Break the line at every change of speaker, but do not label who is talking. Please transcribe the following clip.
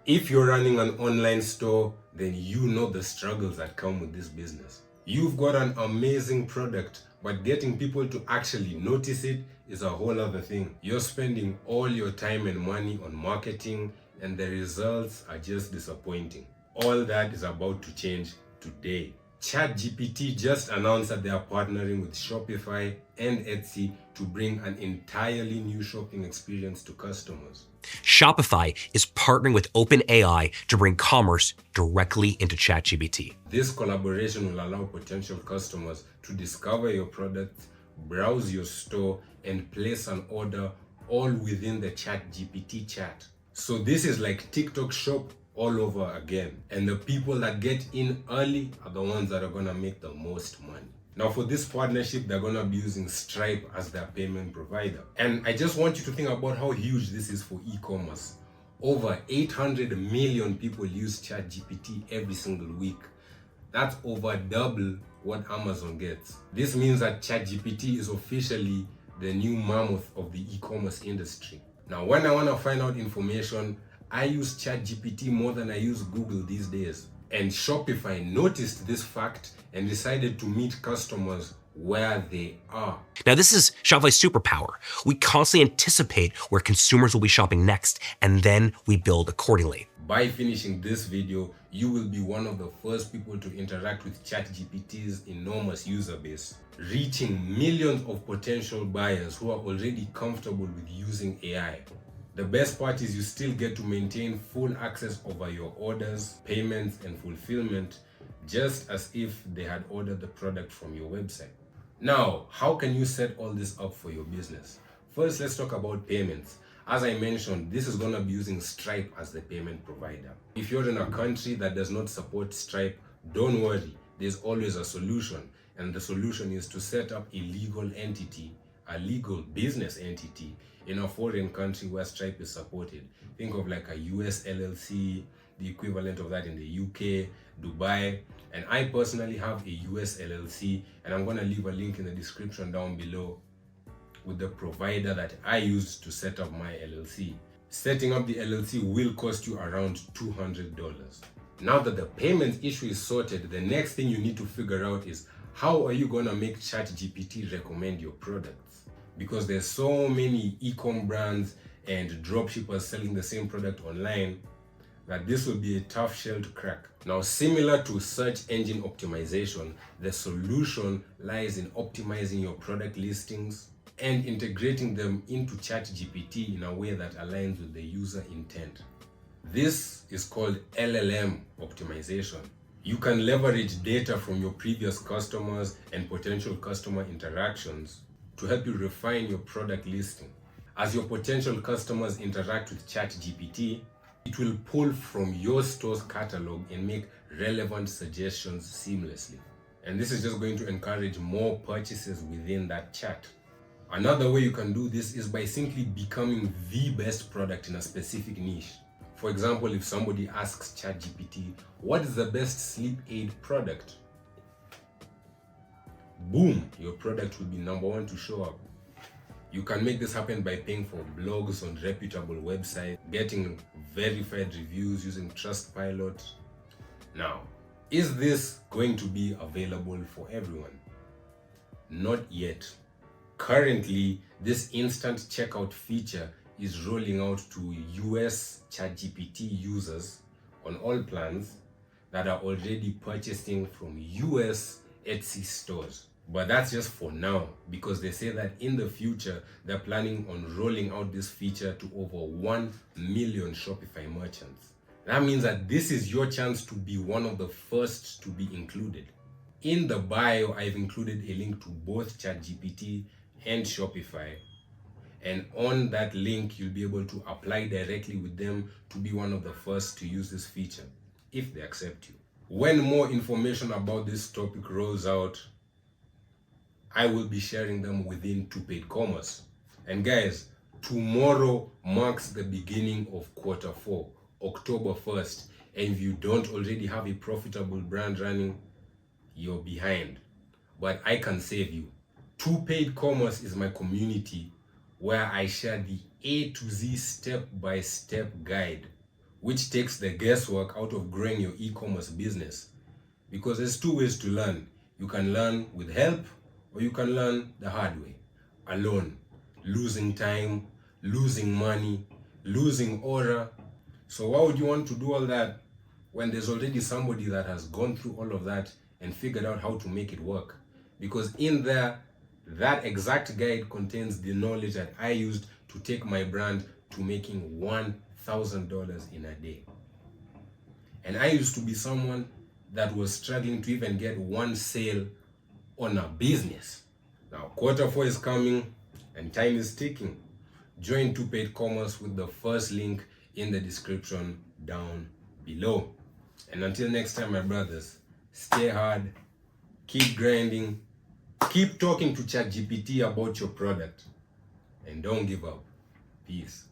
If you're running an online store, then you know the struggles that come with this business. You've got an amazing product, but getting people to actually notice it is a whole other thing. You're spending all your time and money on marketing, and the results are just disappointing. All that is about to change today. ChatGPT just announced that they are partnering with Shopify and Etsy to bring an entirely new shopping experience to customers.
Shopify is partnering with OpenAI to bring commerce directly into ChatGPT.
This collaboration will allow potential customers to discover your products, browse your store, and place an order all within the ChatGPT chat. So this is like TikTok Shop all over again. And the people that get in early are the ones that are gonna make the most money. Now for this partnership, they're gonna be using Stripe as their payment provider. And I just want you to think about how huge this is for e-commerce. Over 800 million people use ChatGPT every single week. That's over double what Amazon gets. This means that ChatGPT is officially the new mammoth of the e-commerce industry. Now, when I want to find out information, I use ChatGPT more than I use Google these days. And Shopify noticed this fact and decided to meet customers where they are.
Now, this is Shopify's superpower. We constantly anticipate where consumers will be shopping next, and then we build accordingly.
By finishing this video, you will be one of the first people to interact with ChatGPT's enormous user base, reaching millions of potential buyers who are already comfortable with using AI. The best part is you still get to maintain full access over your orders, payments, and fulfillment, just as if they had ordered the product from your website. Now, how can you set all this up for your business? First, let's talk about payments. As I mentioned, this is going to be using Stripe as the payment provider. If you're in a country that does not support Stripe, don't worry, there's always a solution. And the solution is to set up a legal entity, a legal business entity in a foreign country where Stripe is supported. Think of like a US LLC, the equivalent of that in the UK, Dubai. And I personally have a US LLC, and I'm going to leave a link in the description down below with the provider that I used to set up my LLC. Setting up the LLC will cost you around $200. Now that the payment issue is sorted, the next thing you need to figure out is how are you gonna make ChatGPT recommend your products? Because there's so many Ecom brands and dropshippers selling the same product online that this will be a tough shell to crack. Now, similar to search engine optimization, the solution lies in optimizing your product listings and integrating them into ChatGPT in a way that aligns with the user intent. This is called LLM optimization. You can leverage data from your previous customers and potential customer interactions to help you refine your product listing. As your potential customers interact with ChatGPT, it will pull from your store's catalog and make relevant suggestions seamlessly. And this is just going to encourage more purchases within that chat. Another way you can do this is by simply becoming the best product in a specific niche. For example, if somebody asks ChatGPT, what is the best sleep aid product? Boom, your product will be number one to show up. You can make this happen by paying for blogs on reputable websites, getting verified reviews using Trustpilot. Now, is this going to be available for everyone? Not yet. Currently, this instant checkout feature is rolling out to US ChatGPT users on all plans that are already purchasing from US Etsy stores. But that's just for now, because they say that in the future, they're planning on rolling out this feature to over 1 million Shopify merchants. That means that this is your chance to be one of the first to be included. In the bio, I've included a link to both ChatGPT and Shopify. And on that link, you'll be able to apply directly with them to be one of the first to use this feature, if they accept you. When more information about this topic rolls out, I will be sharing them within TooPaidCommerce. And guys, tomorrow marks the beginning of quarter 4, October 1st. And if you don't already have a profitable brand running, you're behind. But I can save you. TooPaidCommerce is my community where I share the A to Z step-by-step guide which takes the guesswork out of growing your e-commerce business. Because there's two ways to learn. You can learn with help, or you can learn the hard way, alone, losing time, losing money, losing order. So why would you want to do all that when there's already somebody that has gone through all of that and figured out how to make it work? Because in there, that exact guide contains the knowledge that I used to take my brand to making $1,000 in a day. And I used to be someone that was struggling to even get one sale on a business. Now, Q4 is coming and time is ticking. Join TooPaidCommerce with the first link in the description down below. And until next time, my brothers, stay hard, keep grinding, keep talking to ChatGPT about your product, and don't give up. Peace.